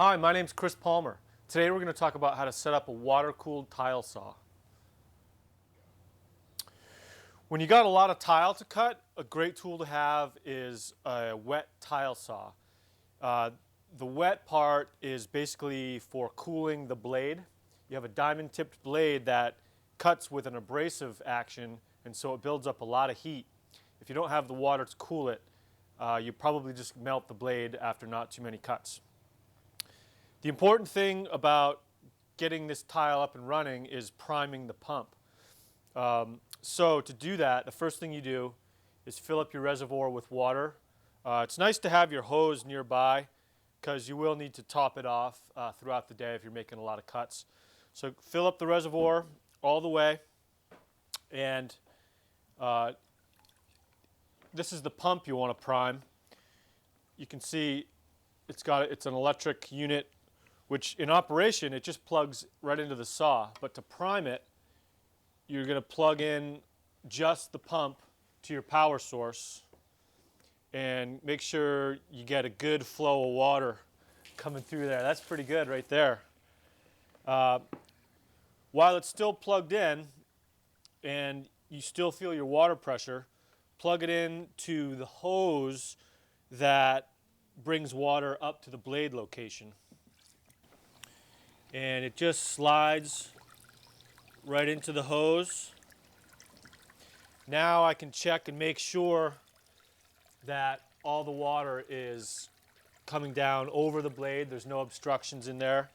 Hi, my name's Chris Palmer. Today we're going to talk about how to set up a water-cooled tile saw. When you got a lot of tile to cut, a great tool to have is a wet tile saw. The wet part is basically for cooling the blade. You have a diamond-tipped blade that cuts with an abrasive action, and so it builds up a lot of heat. If you don't have the water to cool it, you probably just melt the blade after not too many cuts. The important thing about getting this tile up and running is priming the pump. So to do that, the first thing you do is fill up your reservoir with water. It's nice to have your hose nearby because you will need to top it off throughout the day if you're making a lot of cuts. So fill up the reservoir all the way, and this is the pump you want to prime. You can see it's an electric unit, which in operation it just plugs right into the saw. But to prime it, you're going to plug in just the pump to your power source and make sure you get a good flow of water coming through there. That's pretty good right there. While it's still plugged in and you still feel your water pressure, plug it in to the hose that brings water up to the blade location. And it just slides right into the hose. Now I can check and make sure that all the water is coming down over the blade. There's no obstructions in there.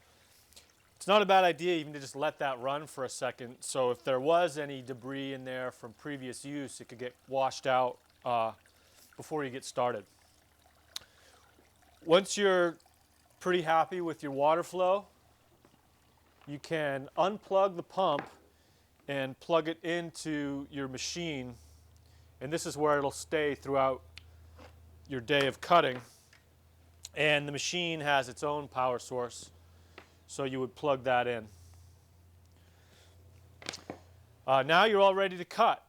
It's not a bad idea even to just let that run for a second, so if there was any debris in there from previous use, it could get washed out before you get started. Once you're pretty happy with your water flow, you can unplug the pump and plug it into your machine, and this is where it'll stay throughout your day of cutting. And the machine has its own power source, so you would plug that in. Now you're all ready to cut.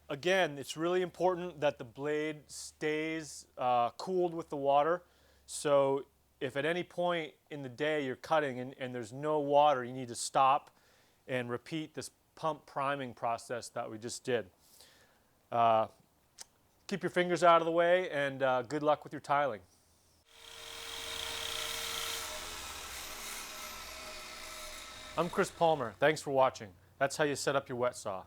Again, it's really important that the blade stays cooled with the water, so if at any point in the day you're cutting and there's no water, you need to stop and repeat this pump priming process that we just did. Keep your fingers out of the way, and good luck with your tiling. I'm Chris Palmer. Thanks for watching. That's how you set up your wet saw.